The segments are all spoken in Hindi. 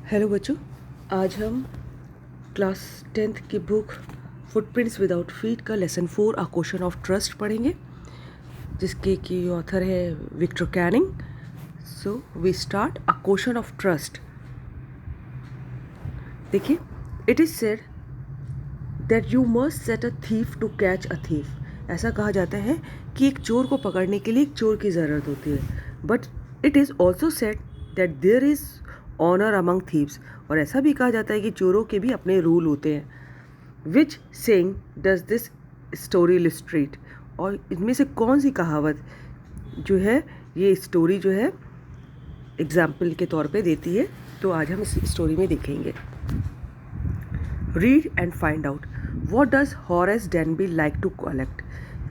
हेलो बच्चों, आज हम क्लास 10th की बुक फुटप्रिंट्स विदाउट फीट का lesson 4 a question of trust पढ़ेंगे, जिसके की ऑथर है Victor Canning. So we start a question of trust. देखिए, it is said that you must set a thief to catch a thief. ऐसा कहा जाता है कि एक चोर को पकड़ने के लिए एक चोर की ज़रूरत होती है। But it is also said that there is honour among thieves. और ऐसा भी कहा जाता है कि चोरों के भी अपने रूल होते हैं। Which saying does this story illustrate. और इनमें से कौन सी कहावत जो है ये स्टोरी जो है एग्जाम्पल के तौर पे देती है। तो आज हम इस स्टोरी में देखेंगे। Read and find out what does Horace Denby like to collect.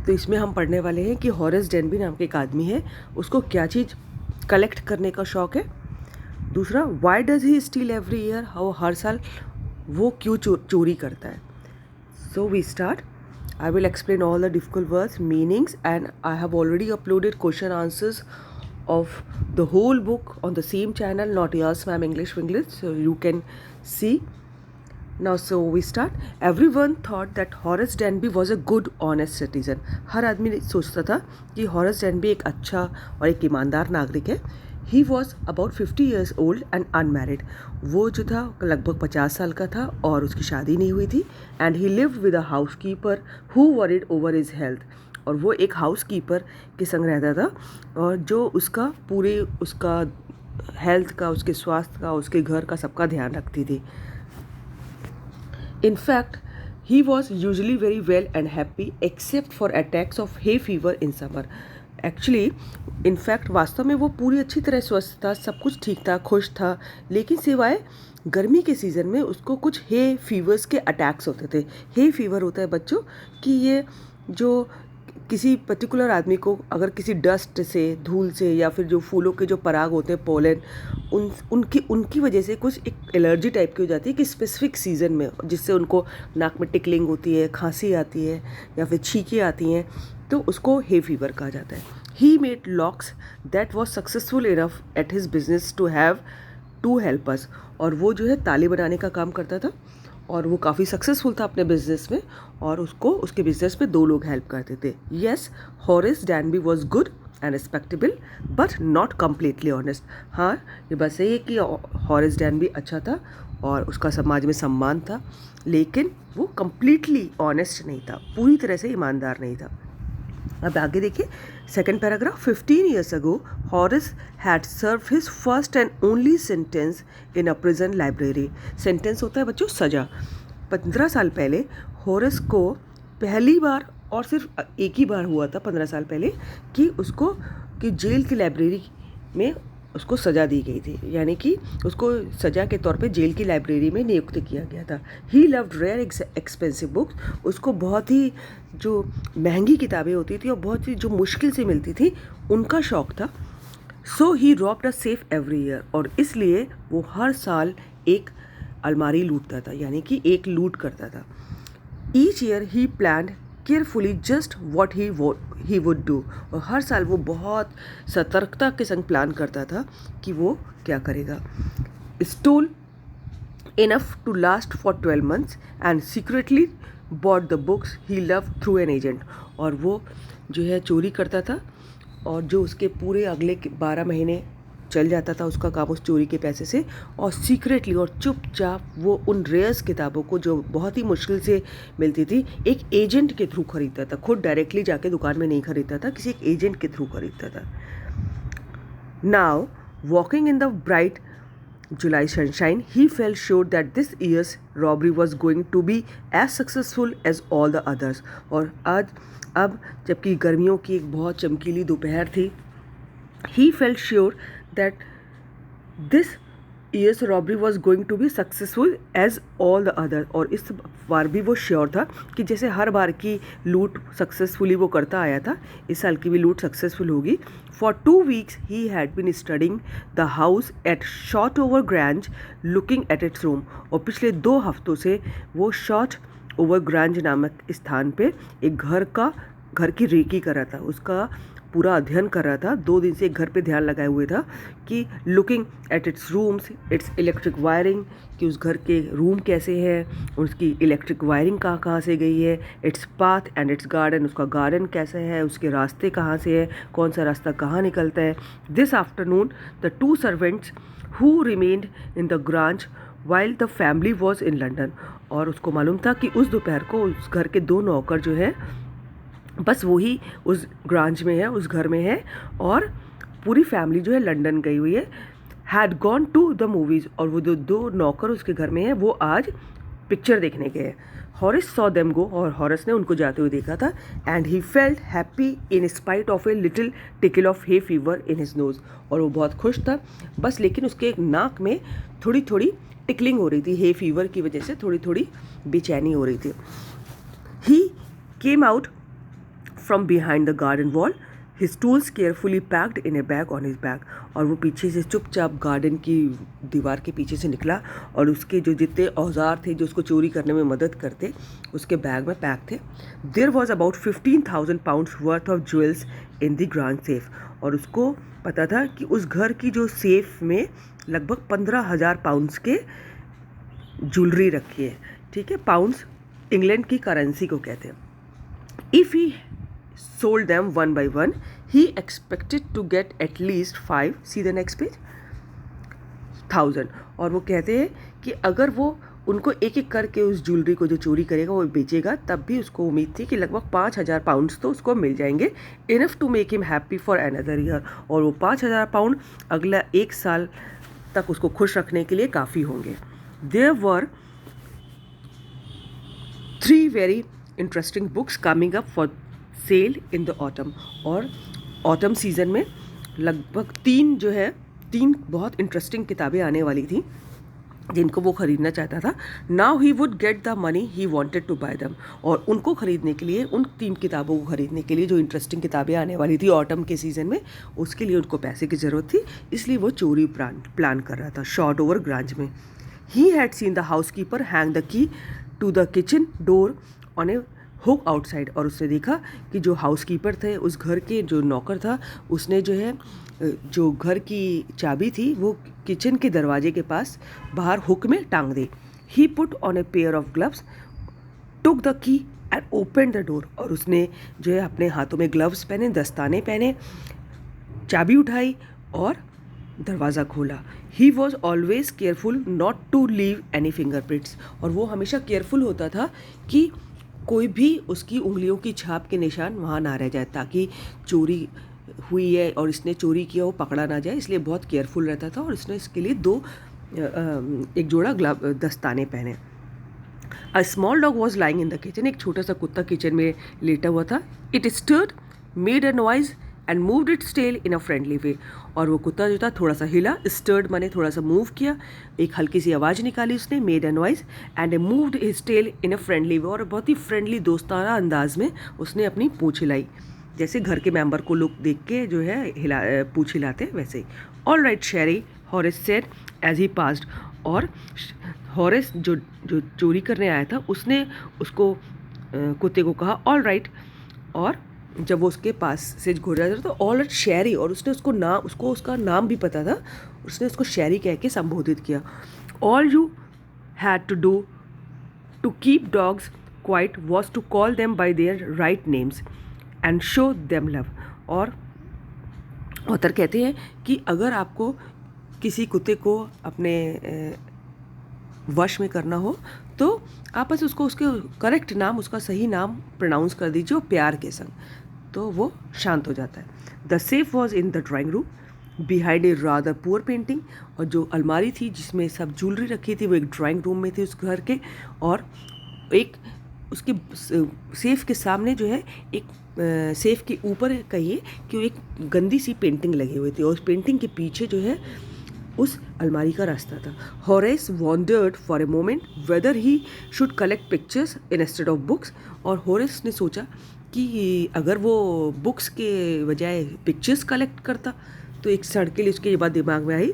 तो इसमें हम पढ़ने वाले हैं कि हॉरेस डेनबी नाम के एक आदमी है, उसको क्या चीज़ कलेक्ट करने का शौक है। दूसरा, why does he steal every year, हर साल वो क्यों चोरी करता है। So we start. I will explain all the difficult words, meanings, and I have already uploaded question answers of the whole book on the same channel, Not Yours Ma'am English English, so you can see. Now so we start. Everyone thought that Horace Denby was a good honest citizen. हर आदमी सोचता था कि हॉरेस डेनबी एक अच्छा और एक ईमानदार नागरिक है। He was about 50 years old and unmarried. वो जो था लगभग 50 साल का था और उसकी शादी नहीं हुई थी। And he lived with a housekeeper who worried over his health. और वो एक हाउसकीपर के संग रहता था और जो उसका पूरे उसका हेल्थ का, उसके स्वास्थ्य का, उसके घर का सबका ध्यान रखती थी। In fact, he was usually very well and happy except for attacks of hay fever in summer. Actually in fact वास्तव में वो पूरी अच्छी तरह स्वस्थ था, सब कुछ ठीक था, खुश था, लेकिन सिवाय गर्मी के सीज़न में उसको कुछ हे फीवर्स के अटैक्स होते थे। हे फीवर होता है बच्चों कि ये जो किसी पर्टिकुलर आदमी को अगर किसी डस्ट से, धूल से, या फिर जो फूलों के जो पराग होते हैं, पोलन, उनकी वजह से कुछ एक एलर्जी टाइप की हो जाती है कि स्पेसिफिक सीज़न में, जिससे उनको नाक में टिकलिंग होती है, खांसी आती है या फिर छींकें आती हैं, तो उसको हे फीवर कहा जाता है। He made locks that was successful enough at his business to have to help us. और वो जो है ताले बनाने का काम करता था और वो काफ़ी सक्सेसफुल था अपने बिजनेस में, और उसको उसके बिजनेस में 2 लोग हेल्प करते थे। Yes, Horace Denby was good and respectable but not completely honest. हाँ, ये बस सही है कि हॉरेस डेनबी अच्छा था और उसका समाज में सम्मान था, लेकिन वो कम्प्लीटली ऑनेस्ट नहीं था, पूरी तरह से ईमानदार नहीं था। अब आगे देखिए, second paragraph. 15 years ago, Horace had served his first and only sentence in a prison library. Sentence होता है बच्चों सज़ा। 15 साल पहले हॉरेस को पहली बार, और सिर्फ एक ही बार हुआ था 15 साल पहले, कि उसको कि जेल की लाइब्रेरी में उसको सज़ा दी गई थी, यानी कि उसको सज़ा के तौर पे जेल की लाइब्रेरी में नियुक्त किया गया था। He loved rare expensive books. उसको बहुत ही जो महंगी किताबें होती थी और बहुत ही जो मुश्किल से मिलती थी, उनका शौक़ था। So he robbed a safe every year. और इसलिए वो हर साल एक अलमारी लूटता था, यानी कि एक लूट करता था। Each year he planned carefully just what he would do. और हर साल वो बहुत सतर्कता के संग प्लान करता था कि वो क्या करेगा। Stole enough to last for 12 months and secretly bought the books he love through an agent. और वो जो है चोरी करता था, और जो उसके पूरे अगले 12 महीने चल जाता था उसका काम उस चोरी के पैसे से, और सीक्रेटली और चुपचाप वो उन रेयर्स किताबों को जो बहुत ही मुश्किल से मिलती थी, एक एजेंट के थ्रू खरीदता था। खुद डायरेक्टली जाके दुकान में नहीं खरीदता था, किसी एक एजेंट के थ्रू खरीदता था। Now walking in the bright July sunshine, he felt sure that this year's robbery was going to be as successful as all the others. और आज अब जबकि गर्मियों की एक बहुत चमकीली दोपहर थी, he felt sure that this year's robbery was going to be successful as all the other. और इस बार भी वो श्योर था कि जैसे हर बार की लूट सक्सेसफुली वो करता आया था, इस साल की भी लूट सक्सेसफुल होगी। For 2 weeks he had been studying the house at Shotover Grange, looking at its room. और पिछले 2 हफ्तों से वो शॉट ओवर ग्रांज नामक स्थान पे एक घर की रेकी कर रहा था, उसका पूरा अध्ययन कर रहा था, 2 दिन से एक घर पे ध्यान लगाए हुए था कि looking at its rooms, it's electric wiring, कि उस घर के रूम कैसे हैं, उसकी इलेक्ट्रिक वायरिंग कहाँ कहाँ से गई है, its path and it's garden, उसका गार्डन कैसा है, उसके रास्ते कहाँ से है, कौन सा रास्ता कहाँ निकलता है. This afternoon the 2 servants who remained in the grange while the family was in London. और उसको मालूम था कि उस दोपहर को उस घर के 2 नौकर जो है बस वही उस ग्रांच में है, उस घर में है, और पूरी फैमिली जो है लंदन गई हुई है. Had gone to the movies, और वो 2 नौकर उसके घर में है, वो आज पिक्चर देखने गए. हॉरिस सॉ देम गो, और हॉरिस ने उनको जाते हुए देखा था. And he felt happy in spite of a little tickle of hay fever in his nose. और वो बहुत खुश था, बस लेकिन उसके नाक में थोड़ी थोड़ी टिकलिंग हो रही थी, हे फीवर की वजह से थोड़ी थोड़ी बेचैनी हो रही थी. He came out from behind the garden wall, his tools carefully packed in a bag on his back. और वो पीछे से चुपचाप गार्डन की दीवार के पीछे से निकला, और उसके जो जितने औजार थे जो उसको चोरी करने में मदद करते, उसके बैग में पैक थे. There was about 15,000 pounds worth of jewels in the grand safe. और उसको पता था कि उस घर की जो सेफ में लगभग 15,000 पाउंड्स के ज्वेलरी रखी है. ठीक है, पाउंड्स इंग्लैंड की करेंसी को कहते हैं. If he sold them one by one, he expected to get at least 5, see the next page, 1000. और वो कहते हैं कि अगर वो उनको एक एक करके उस ज्वेलरी को जो चोरी करेगा वो बेचेगा, तब भी उसको उम्मीद थी कि लगभग 5,000 पाउंड्स तो उसको मिल जाएंगे, enough to make him happy for another year. और वो 5,000 पाउंड अगला 1 साल तक उसको खुश रखने के लिए काफ़ी होंगे. There were 3 very interesting books coming up for sale in the autumn. और ऑटम सीजन में लगभग 3 बहुत इंटरेस्टिंग किताबें आने वाली थी जिनको वो ख़रीदना चाहता था. Now he would get the money he wanted to buy them. और उनको ख़रीदने के लिए, उन 3 किताबों को ख़रीदने के लिए जो इंटरेस्टिंग किताबें आने वाली थी ऑटम के सीज़न में, उसके लिए उनको पैसे की ज़रूरत थी, इसलिए वो चोरी प्लान कर रहा था शॉर्ट ओवर ग्रांच में. He had seen the housekeeper hang the key to the kitchen door on a hook outside. और उसने देखा कि जो हाउस कीपर थे, उस घर के जो नौकर था, उसने जो है जो घर की चाबी थी वो किचन के दरवाजे के पास बाहर हुक में टांग दी. He put on a pair of gloves, took the key and open the door. और उसने जो है अपने हाथों में ग्लव्स पहने, दस्ताने पहने, चाबी उठाई और दरवाज़ा खोला. He was always careful not to leave any fingerprints. और वो हमेशा केयरफुल होता था कि कोई भी उसकी उंगलियों की छाप के निशान वहाँ ना रह जाए, ताकि चोरी हुई है और इसने चोरी किया वो पकड़ा ना जाए, इसलिए बहुत केयरफुल रहता था. और इसने इसके लिए 1 जोड़ा दस्ताने पहने. A small dog was lying in the kitchen. एक छोटा सा कुत्ता किचन में लेटा हुआ था. It stirred, made a noise and moved its tail in a friendly way. और वो कुत्ता जो था थोड़ा सा हिला, स्टर्ड माने थोड़ा सा मूव किया, एक हल्की सी आवाज़ निकाली उसने, made a noise and moved his tail in a friendly way. और बहुत ही फ्रेंडली दोस्ताना अंदाज में उसने अपनी पूँछ हिलाई, जैसे घर के मेंबर को लोग देख के जो है पूँछ हिलाते वैसे ही. All right Sherry, Horace said as he passed. और हॉरिस जो चोरी करने आया था, उसने उसको कुत्ते को कहा ऑल राइट. और जब वो उसके पास से गुजरा था तो ऑल राइट शेरी, और उसने उसको उसका नाम भी पता था, उसने उसको शेरी कह के संबोधित किया. All you had to do to keep dogs quiet was to call them by their right names and show them love. और ऑथर कहते हैं कि अगर आपको किसी कुत्ते को अपने वश में करना हो तो आप बस उसको उसके करेक्ट नाम, उसका सही नाम प्रोनाउंस कर दीजिए प्यार के संग, तो वो शांत हो जाता है. The safe was in the drawing room behind a rather poor painting. और जो अलमारी थी जिसमें सब ज्वेलरी रखी थी वो एक ड्राइंग रूम में थी उस घर के. और एक उसके सेफ के सामने जो है एक सेफ के ऊपर कहिए कि वो एक गंदी सी पेंटिंग लगी हुई थी, और उस पेंटिंग के पीछे जो है उस अलमारी का रास्ता था. Horace wandered for a moment weather he should collect pictures instead of books. और हॉरेस ने सोचा कि अगर वो बुक्स के बजाय पिक्चर्स कलेक्ट करता तो एक क्षण के लिए उसके ये बात दिमाग में आई.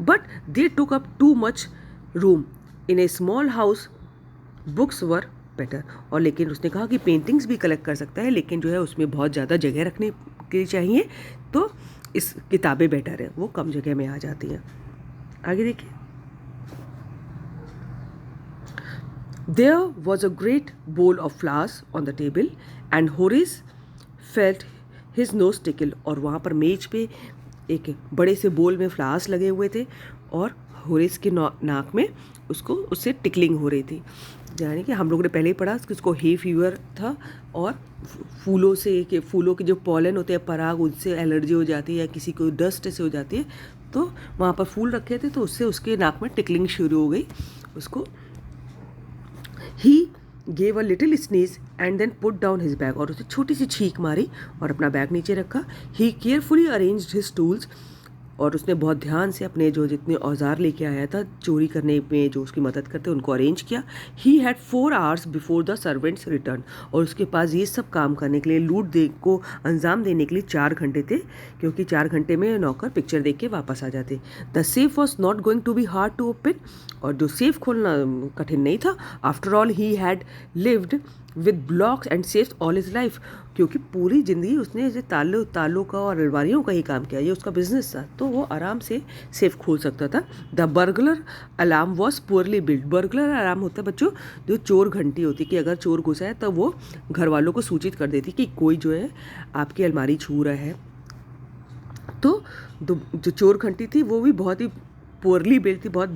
But they took up too much room in a small house, books were better. और लेकिन उसने कहा कि पेंटिंग्स भी कलेक्ट कर सकता है, लेकिन जो है उसमें बहुत ज़्यादा जगह रखने के लिए चाहिए तो इस किताबें बेटर है, वो कम जगह में आ जाती हैं। आगे देखिए। There was a great bowl of flowers on the table and Horace felt his nose tickle। और वहाँ पर मेज पे एक बड़े से बोल में फ्लावर्स लगे हुए थे और होरेस के नाक में उससे टिकलिंग हो रही थी। यानी कि हम लोगों ने पहले ही पढ़ा कि उसको हे फीवर था और फूलों के जो पॉलन होते हैं, पराग, उनसे एलर्जी हो जाती है या किसी को डस्ट से हो जाती है, तो वहाँ पर फूल रखे थे तो उससे उसके नाक में टिकलिंग शुरू हो गई उसको। He gave a little sneeze and then put down his bag. और उसे छोटी सी छींक मारी और अपना बैग नीचे रखा। ही केयरफुली अरेंज्ड हिज टूल्स। और उसने बहुत ध्यान से अपने जो जितने औजार लेके आया था चोरी करने में जो उसकी मदद करते उनको अरेंज किया। He had 4 hours before the servants return. और उसके पास ये सब काम करने के लिए, लूट को अंजाम देने के लिए 4 घंटे थे, क्योंकि 4 घंटे में नौकर पिक्चर देख के वापस आ जाते। The safe was not going to be hard to open. और जो सेफ खोलना कठिन नहीं था। After all he had lived with blocks and saved all his life. क्योंकि पूरी ज़िंदगी उसने ये तालों का और अलमारियों का ही काम किया, ये उसका बिजनेस था, तो वो आराम से सेफ खोल सकता था। The burglar alarm was poorly build. Burglar alarm होता है बच्चों जो चोर घंटी होती है कि अगर चोर घुसा है तो वो घर वालों को सूचित कर देती कि कोई जो है आपकी अलमारी छू रहा है। तो जो चोर घंटी थी वो भी बहुत ही पुअरली बिल्ड थी, बहुत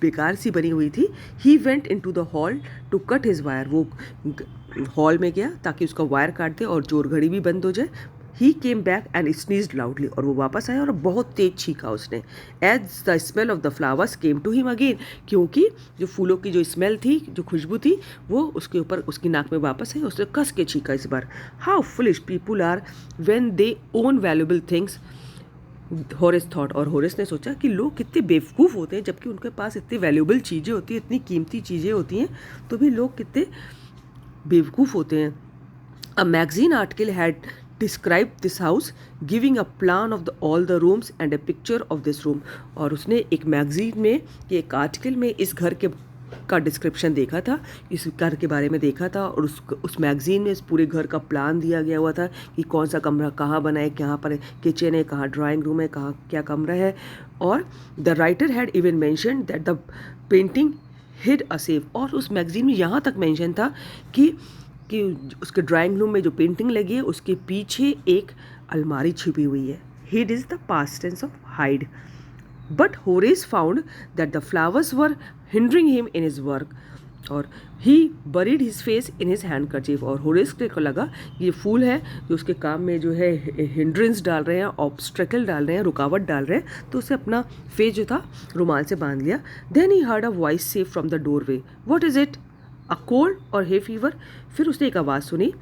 बेकार सी बनी हुई थी। He went into the hall to cut his wire. वो हॉल में गया ताकि उसका वायर काट दे और चोर घड़ी भी बंद हो जाए। He came back and sneezed loudly. और वो वापस आया और बहुत तेज छींका उसने। As the smell of the flowers came to him again. क्योंकि जो फूलों की जो स्मेल थी, जो खुशबू थी, वो उसके ऊपर उसकी नाक में वापस आई। उसने कस के छींका इस बार। How foolish people are when they own valuable things, Horace thought. और होरेस ने सोचा कि लोग कितने बेवकूफ़ होते हैं, जबकि उनके पास इतनी वैल्यूएबल चीज़ें होती हैं, इतनी कीमती चीज़ें होती हैं, तो भी लोग कितने बेवकूफ़ होते हैं। A magazine article had describe this house giving a plan of all the rooms and A picture of this room. और उसने एक मैगजीन में, एक आर्टिकल में इस घर के का डिस्क्रिप्शन देखा था, इस घर के बारे में देखा था। और उस मैगजीन में इस पूरे घर का प्लान दिया गया हुआ था कि कौन सा कमरा कहाँ बना है, कहाँ पर किचन है, कहाँ ड्राइंग रूम है, कहाँ क्या कमरा है। और the writer had even mention that the painting hid a safe. और उस मैगजीन में यहाँ तक मेंशन था कि उसके ड्राइंग रूम में जो पेंटिंग लगी है उसके पीछे एक अलमारी छिपी हुई है। Hid is the past tense of hide. But Horace found that the flowers were hindering him in his work, और he buried his face in his handkerchief। और होरेस को लगा ये फूल है जो उसके काम में जो है हिंड्रेंस डाल रहे हैं, ऑब्स्ट्रकल डाल रहे हैं, रुकावट डाल रहे हैं, तो उसे अपना फेस जो था रुमाल से बांध लिया। Then he heard a voice say from the doorway, What is it? A cold or hay fever? फिर उसने एक आवाज़ सुनी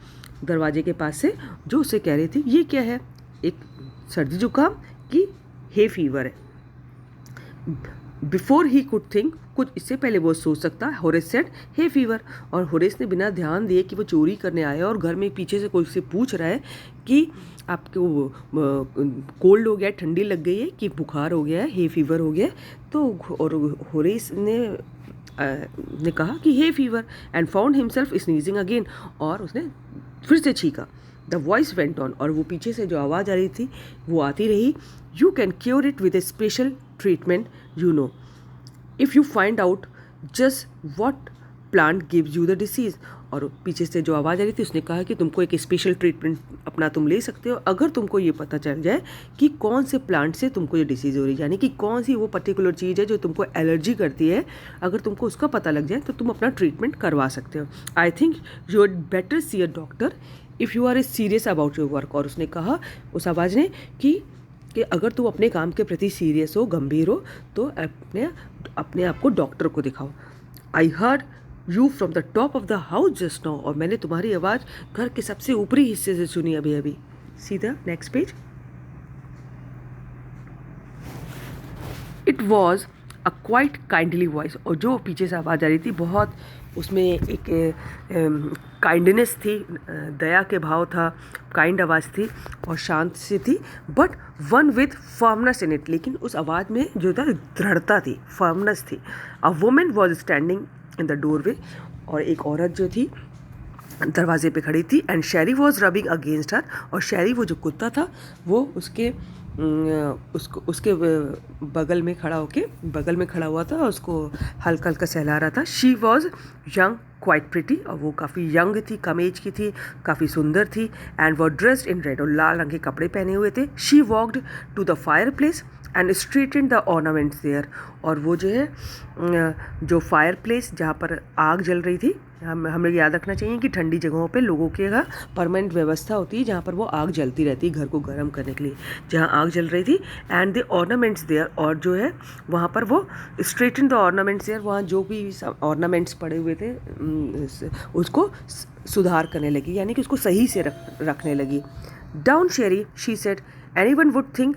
दरवाजे के पास से जो उसे कह रही थी ये क्या है, एक सर्दी जुकाम की हे फीवर है। बिफोर ही कुड थिंक, कुछ इससे पहले वो सोच सकता, होरेस सेड हे फीवर। और होरेस ने बिना ध्यान दिए कि वो चोरी करने आया और घर में पीछे से कोई से पूछ रहा है कि आपको कोल्ड हो गया, ठंडी लग गई है, कि बुखार हो गया है, हे फीवर हो गया है। तो और होरेस ने कहा कि hay fever and found himself sneezing again. और उसने फिर से छींका। The voice went on. और वो पीछे से जो आवाज़ आ रही थी वो आती रही। You can cure it with A special treatment you know if you find out just what plant gives you the disease. और पीछे से जो आवाज़ आ रही थी उसने कहा कि तुमको एक स्पेशल ट्रीटमेंट अपना तुम ले सकते हो अगर तुमको ये पता चल जाए कि कौन से प्लांट से तुमको ये डिसीज़ हो रही है, यानी कि कौन सी वो पर्टिकुलर चीज़ है जो तुमको एलर्जी करती है। अगर तुमको उसका पता लग जाए तो तुम अपना ट्रीटमेंट करवा सकते हो। I think you would better see a doctor if you are a serious about your work. और उसने कहा उस आवाज़ ने कि अगर तुम अपने काम के प्रति सीरियस हो, गंभीर हो, तो अपने आप को डॉक्टर को दिखाओ। I heard you from the top of the house just now. और मैंने तुम्हारी आवाज़ घर के सबसे ऊपरी हिस्से से सुनी अभी अभी। सीधा next page. It was a quite kindly voice. और जो पीछे से आवाज़ आ रही थी बहुत उसमें एक काइंडनेस थी, दया के भाव था, काइंड आवाज़ थी और शांत सी थी। But one with firmness in it. लेकिन उस आवाज़ में जो था दृढ़ता थी, फर्मनेस थी। A woman was standing in the doorway. और एक औरत जो थी दरवाजे पे खड़ी थी and Sheri was rubbing against her, और शेरी वो जो कुत्ता था वो उसके बगल में खड़ा हुआ था, उसको हल्का हल्का सहला रहा था। She was young quite pretty, और वो काफ़ी यंग थी, कम एज की थी, काफ़ी सुंदर थी। एंड वो ड्रेस्ड इन रेड, और लाल रंग के कपड़े पहने हुए थे। She walked to the fireplace and straighten the ornaments there, और वो जो है जो फायर प्लेस जहाँ पर आग जल रही थी, हमें याद रखना चाहिए कि ठंडी जगहों पे लोगों के यहाँ परमानेंट व्यवस्था होती है जहाँ पर वो आग जलती रहती है घर को गर्म करने के लिए, जहाँ आग जल रही थी। एंड द ऑर्नामेंट्स देयर, और जो है वहाँ पर वो स्ट्रेटन द ऑर्नामेंट्स देयर, वहाँ जो भी ऑर्नामेंट्स पड़े हुए थे उसको सुधार करने लगी, यानी कि उसको सही से रखने लगी। Down Sherry, she said, anyone would think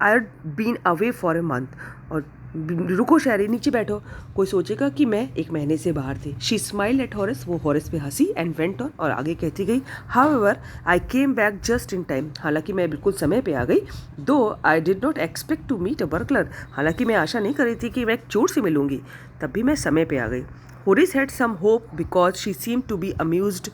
I had been away for a month, और रुको शेरी, नीचे बैठो, कोई सोचेगा कि मैं एक महीने से बाहर थी। शी स्माइल एट हॉरेस, वो हॉरेस पे हंसी एंड वेंट ऑन, और आगे कहती गई, however I came back just in time, हालांकि मैं बिल्कुल समय पे आ गई। Though I did not expect to meet a burglar, हालांकि मैं आशा नहीं कर रही थी कि मैं एक चोर से मिलूंगी, तब भी मैं समय पे आ गई। Horace had some hope because she seem to be amused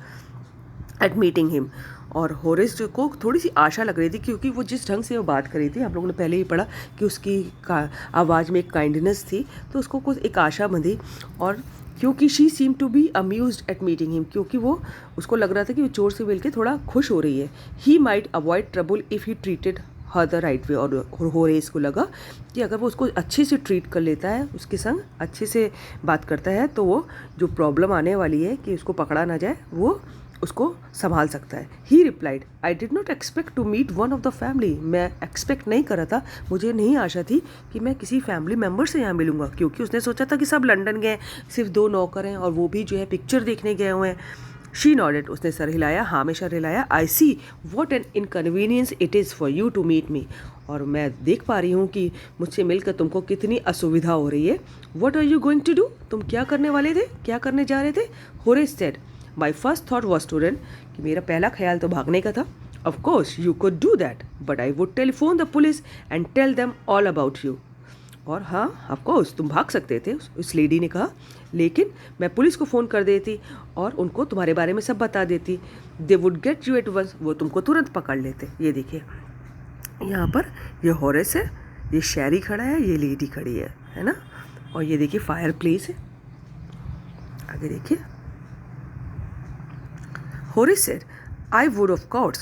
at meeting him, और हॉरेस को थोड़ी सी आशा लग रही थी, क्योंकि वो जिस ढंग से वो बात कर रही थी, हम लोगों ने पहले ही पढ़ा कि उसकी आवाज़ में एक काइंडनेस थी, तो उसको कुछ एक आशा बंधी। और क्योंकि she seem to be amused at meeting him, क्योंकि वो उसको लग रहा था कि वो चोर से मिलकर थोड़ा खुश हो रही है। He might avoid trouble if he treated her the right way, और हॉरेस को लगा कि अगर वो उसको अच्छे से ट्रीट कर लेता है, उसके संग अच्छे से बात करता है, तो वो जो प्रॉब्लम आने वाली है कि उसको पकड़ा ना जाए, वो उसको संभाल सकता है। He replied, I did not expect to meet one of the family, मैं एक्सपेक्ट नहीं कर रहा था, मुझे नहीं आशा थी कि मैं किसी फैमिली मेम्बर से यहाँ मिलूंगा, क्योंकि उसने सोचा था कि सब लंदन गए, सिर्फ 2 नौकर हैं और वो भी जो है पिक्चर देखने गए हुए हैं। शी नॉडेड, उसने सर हिलाया, हाँ में सर हिलाया। I see what an inconvenience it is for you to meet me, और मैं देख पा रही हूँ कि मुझसे मिलकर तुमको कितनी असुविधा हो रही है। What are you going to do, तुम क्या करने वाले थे, क्या करने जा रहे थे। Horace said, my first thought was to run, कि मेरा पहला ख्याल तो भागने का था। Of course you could do that, but I would telephone the police and tell them all about you, और हाँ ऑफ कोर्स तुम भाग सकते थे, उस लेडी ने कहा, लेकिन मैं पुलिस को फ़ोन कर देती और उनको तुम्हारे बारे में सब बता देती। They would get you at once, वो तुमको तुरंत पकड़ लेते। ये देखिए यहाँ पर ये हॉरेस है, ये शेरी खड़ा है, ये लेडी खड़ी है ना, और ये देखिए फायर प्लेस है, आगे देखिए। Horace said, I would of course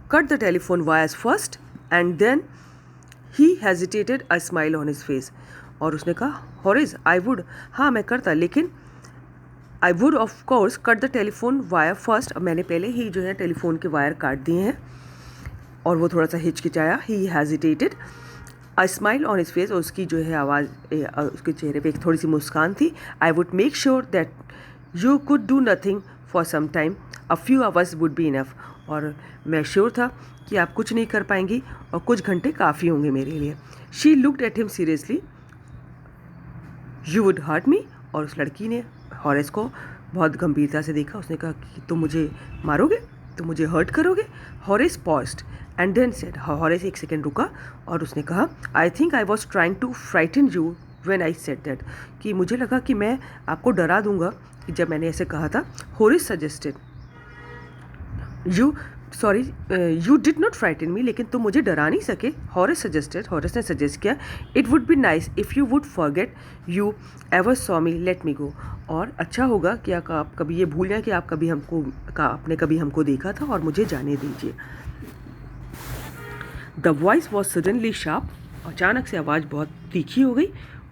cut the telephone wires first, and then he hesitated, a smile on his face. और उसने कहा, Horace, I would, हाँ मैं करता, लेकिन I would of course cut the telephone wire first, मैंने पहले ही जो है टेलीफोन के वायर काट दिए हैं। और वो थोड़ा सा हिचकिचाया, he hesitated, a smile on his face, और उसकी जो है आवाज़, उसके चेहरे पे एक थोड़ी सी मुस्कान थी। I would make sure that you could do nothing for some time, a few hours would be enough, और मैं श्योर था कि आप कुछ नहीं कर पाएंगी और कुछ घंटे काफ़ी होंगे मेरे लिए। She looked at him seriously, you would hurt me, और उस लड़की ने हॉरेस को बहुत गंभीरता से देखा, उसने कहा कि तुम मुझे मारोगे, तुम मुझे हर्ट करोगे। Horace paused and then said, Horace एक सेकेंड रुका और उसने कहा, I think I was trying to frighten you when I said that, कि मुझे लगा कि मैं आपको डरा दूंगा कि जब मैंने ऐसे कहा था। Horace suggested, you did not frighten me, लेकिन तुम मुझे डरा नहीं सके। हॉरेस सजेस्टेड, हॉरेस ने सजेस्ट किया, it would be nice if you would forget you ever saw me, let me go, और अच्छा होगा कि आप कभी ये भूल जाए कि आपने कभी हमको देखा था, और मुझे जाने दीजिए। The voice was suddenly sharp, अचानक से आवाज़ बहुत तीखी हो गई।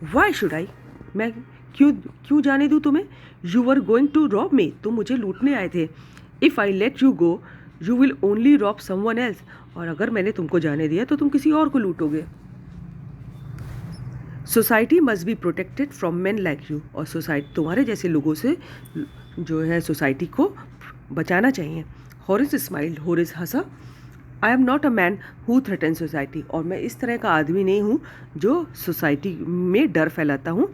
वाई शुड आई, मैं क्यों जाने दूँ तुम्हें। You were going to rob me, तुम मुझे लूटने आए थे। If I let you go you will only rob someone else, और अगर मैंने तुमको जाने दिया तो तुम किसी और को लूटोगे। Society must be protected from man like you, और सोसाइटी तुम्हारे जैसे लोगों से जो है सोसाइटी को बचाना चाहिए। Horace smiled, Horace Hansa. I am not a man who threaten society, और मैं इस तरह का आदमी नहीं हूँ जो सोसाइटी में डर फैलाता हूँ।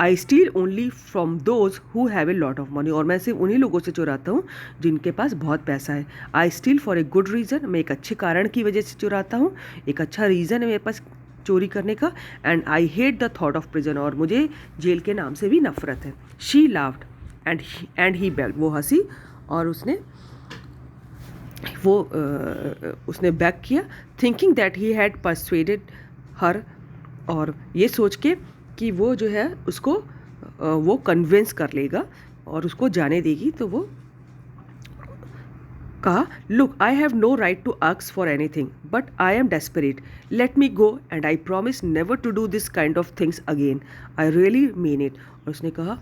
I steal only from those who have a lot of money, और मैं सिर्फ उन्हीं लोगों से चुराता हूँ जिनके पास बहुत पैसा है। I steal for a good reason, मैं एक अच्छे कारण की वजह से चुराता हूँ, एक अच्छा रीज़न है मेरे पास चोरी करने का। And I hate the thought of prison, और मुझे जेल के नाम से भी नफरत है। शी लाफ्ड एंड ही बेल्ड, वो हंसी और उसने बैक किया, थिंकिंग दैट ही हैड परsuaded हर, और ये सोच के कि वो जो है उसको वो कन्विंस कर लेगा और उसको जाने देगी। तो वो कहा, look I have no right to ask for anything but I am desperate, let me go and I promise never to do this kind of things again, I really mean it. और उसने कहा,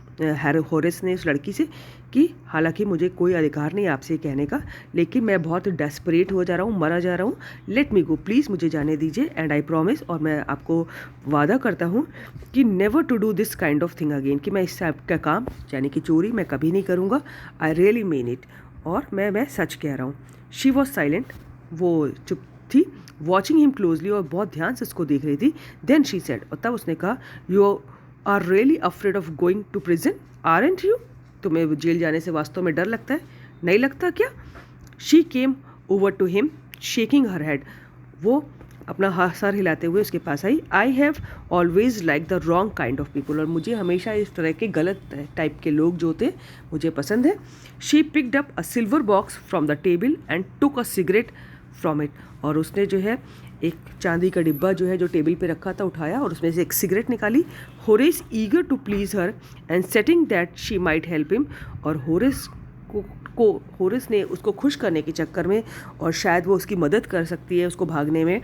होरेस ने उस लड़की से, कि हालांकि मुझे कोई अधिकार नहीं आपसे कहने का, लेकिन मैं बहुत डेस्परेट हो जा रहा हूँ, मरा जा रहा हूँ, लेट मी गो, प्लीज़ मुझे जाने दीजिए, एंड आई प्रॉमिस, और मैं आपको वादा करता हूँ कि never to do this kind of thing again, कि मैं इस टाइप का काम यानी कि चोरी मैं कभी नहीं करूँगा, आई रियली मीन इट, और मैं सच कह रहा हूँ। शी वॉज साइलेंट, वो चुप थी, वॉचिंग हिम क्लोजली, और बहुत ध्यान से उसको देख रही थी। देन शी सेड, और तब उसने कहा, you are really afraid of going to prison aren't you, तुम्हें जेल जाने से वास्तव में डर लगता है, नहीं लगता क्या? She came over to him shaking her head, वो अपना सर हिलाते हुए उसके पास आई। I have always like the wrong kind of people, और मुझे हमेशा इस तरह के गलत टाइप के लोग जो होते मुझे पसंद है। She picked up a silver box from the table and took a cigarette from it, और उसने जो है एक चांदी का डिब्बा जो है जो टेबल पे रखा था उठाया और उसमें से एक सिगरेट निकाली। Horace eager to please her and setting that she might help him, और होरेस ने उसको खुश करने के चक्कर में, और शायद वो उसकी मदद कर सकती है उसको भागने में,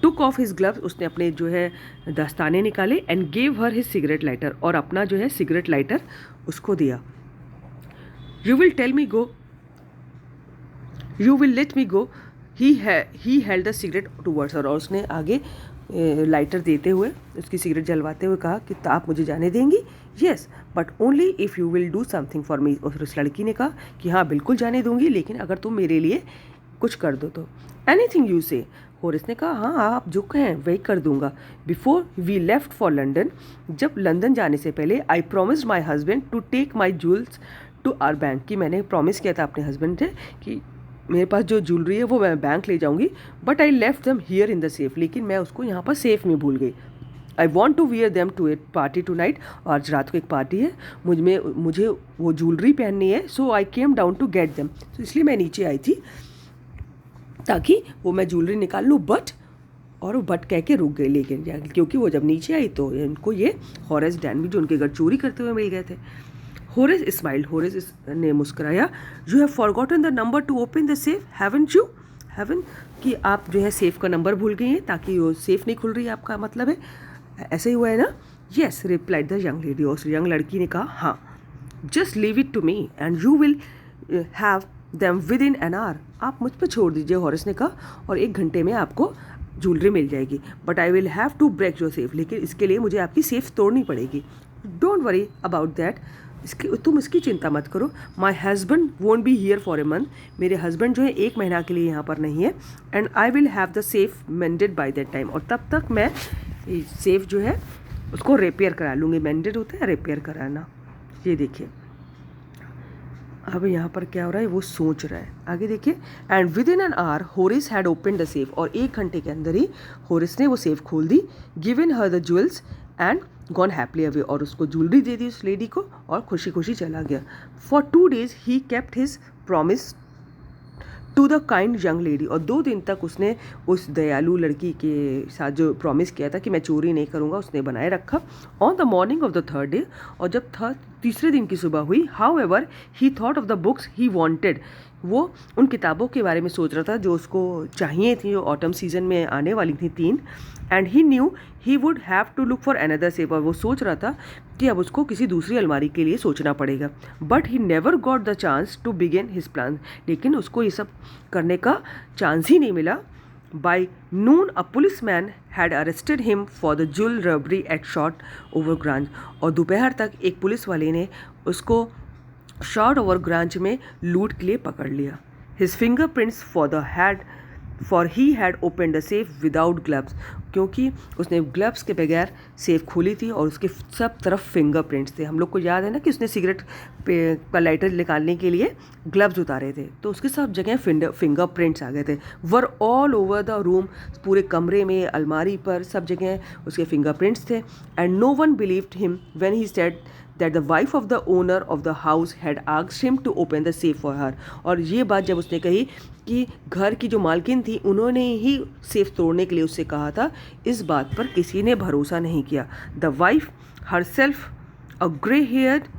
टुक ऑफ हिज ग्लव्स, उसने अपने जो है दस्ताने निकाले, and gave her his cigarette lighter, और अपना जो है सिगरेट लाइटर उसको दिया। You will tell me go, you will let me go, he held the cigarette towards her, और उसने आगे लाइटर देते हुए उसकी सिगरेट जलवाते हुए कहा कि आप मुझे जाने देंगी? Yes but only if you will do something for me, और उस लड़की ने कहा कि हाँ बिल्कुल जाने दूंगी, लेकिन अगर तुम मेरे लिए कुछ कर दो तो। एनीथिंग यू से, होरेस ने कहा, हाँ आप जो कहें वही कर दूंगा। Before we left for London, जब लंदन जाने से पहले, I promised my husband to take my jewels to our bank, कि मैंने प्रॉमिस किया था अपने हस्बैंड से कि मेरे पास जो ज्वेलरी है वो मैं बैंक ले जाऊंगी, but I left them here in the safe, लेकिन मैं उसको यहाँ पर सेफ में भूल गई। I want to wear them to a party tonight, आज रात को एक पार्टी है, मुझे वो ज्वेलरी पहननी है, so I came down to get them, तो इसलिए मैं नीचे आई थी ताकि वो मैं ज्वेलरी निकाल लूँ, और वो बट कह के रुक गई, लेकिन क्योंकि वो जब नीचे आई तो इनको ये होरेस डैनबी जो उनके घर चोरी करते हुए मिल गए थे। होरेस स्माइल्ड, होरेस ने मुस्कुराया। You have forgotten the number to open the safe, haven't you? Haven, कि आप जो है सेफ का नंबर भूल गई हैं ताकि वो सेफ नहीं खुल रही है, आपका मतलब है ऐसे ही हुआ है ना? Yes replied the young lady, और यंग लड़की ने कहा, हाँ। Just leave it to me and you will have them within an hour, आप मुझ पर छोड़ दीजिए, होरेस ने कहा, और 1 घंटे में आपको ज्वेलरी मिल जाएगी। But I will have to break your safe, लेकिन इसके लिए मुझे आपकी सेफ तोड़नी पड़ेगी। डोंट वरी अबाउट दैट, तुम इसकी चिंता मत करो। My husband won't be here for a month, मेरे हस्बैंड जो है 1 महीना के लिए यहाँ पर नहीं है, and I will have the safe मेंडेड by that time, और तब तक मैं सेफ जो है उसको रिपेयर करा लूँगी। मेंडेड होता है रिपेयर कराना। ये देखिए अब यहाँ पर क्या हो रहा है, वो सोच रहा है। आगे देखिए, and with in an our Horace had open the safe, और 1 घंटे के अंदर ही होरेस ने वो सेफ खोल दी। Given her the jewels and gone happily away, और उसको ज्वेलरी दे दी उस लेडी को, और खुशी खुशी चला गया। For 2 days he kept his promise to the kind young lady, और 2 दिन तक उसने उस दयालु लड़की के साथ जो प्रॉमिस किया था कि मैं चोरी नहीं करूँगा, उसने बनाए रखा। On the morning of the 3rd day, और जब तीसरे दिन की सुबह हुई, how ever he thought of the books he wanted, वो उन किताबों के बारे में सोच रहा था जो उसको चाहिए थी, जो ऑटम सीजन में आने वाली थी 3, and he knew he would have to look for another safe, और वो सोच रहा था कि अब उसको किसी दूसरी अलमारी के लिए सोचना पड़ेगा। But he never got the chance to begin his plan, लेकिन उसको ये सब करने का चांस ही नहीं मिला। By noon a policeman had arrested him for the jewel robbery at Short Over Grange, और दोपहर तक एक पुलिस वाले ने उसको शॉर्ट ओवर ग्रांज में लूट के लिए पकड़ लिया। His fingerprints for he had open the safe without gloves, क्योंकि उसने ग्लव्स के बगैर सेफ खोली थी और उसके सब तरफ फिंगरप्रिंट्स थे। हम लोग को याद है ना कि उसने सिगरेट का लाइटर निकालने के लिए ग्लव्स उतारे थे, तो उसके सब जगह फिंगरप्रिंट्स आ गए थे। Were all over the room, पूरे कमरे में, अलमारी पर, सब जगह उसके फिंगरप्रिंट्स थे। And no one believed him when he said that the wife of the owner of the house had asked him to open the safe for her। और ये बात जब उसने कही कि घर की जो मालकिन थी उन्होंने ही सेफ तोड़ने के लिए उससे कहा था, इस बात पर किसी ने भरोसा नहीं किया। The wife herself, a grey-haired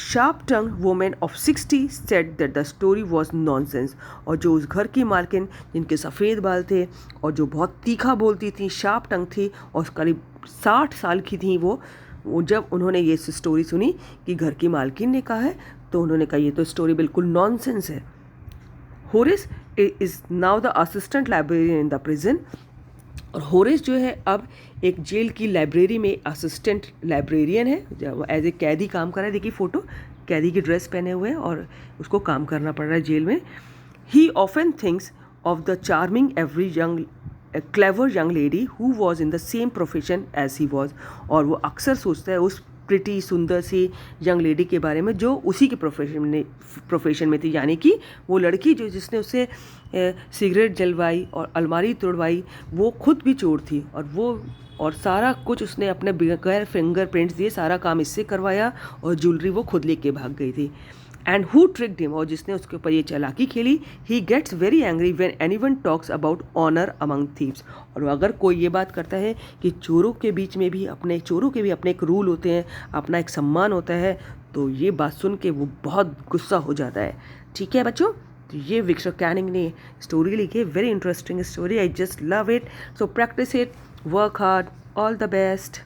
sharp-tongued woman of 60, said that the story was nonsense। और जो उस घर की मालकिन जिनके सफ़ेद बाल थे और जो बहुत तीखा बोलती थी, शार्प टंग थी और करीब 60 साल की थी, वो जब उन्होंने ये स्टोरी सुनी कि घर की मालकिन ने कहा है, तो उन्होंने कहा ये तो स्टोरी बिल्कुल नॉनसेंस है। Horace is now the assistant librarian in the prison. और होरेस जो है अब एक जेल की लाइब्रेरी में असिस्टेंट लाइब्रेरियन है, एज ए कैदी काम कर रहा है। देखिए फ़ोटो, कैदी की ड्रेस पहने हुए हैं और उसको काम करना पड़ रहा है जेल में। He often thinks of the charming every young clever young lady who was in the same profession as he was. और वो अक्सर सोचता है उस प्रिटी सुंदर सी यंग लेडी के बारे में जो उसी के प्रोफेशन में थी, यानी कि वो लड़की जो जिसने उसे सिगरेट जलवाई और अलमारी तोड़वाई, वो खुद भी चोर थी और सारा कुछ उसने अपने बगैर फिंगरप्रिंट्स दिए सारा काम इससे करवाया और ज्वेलरी वो खुद लेके भाग गई थी। एंड हु ट्रिक्ड हिम, और जिसने उसके ऊपर ये चालाकी खेली, he gets very angry when anyone talks about honour among thieves. और अगर कोई ये बात करता है कि चोरों के भी अपने एक रूल होते हैं, अपना एक सम्मान होता है, तो ये बात सुन के वो बहुत गुस्सा हो जाता है। ठीक है बच्चों, तो ये विक्टर कैनिंग ने स्टोरी लिखी है, very interesting story, I just love it. So practice it, work hard, all the best.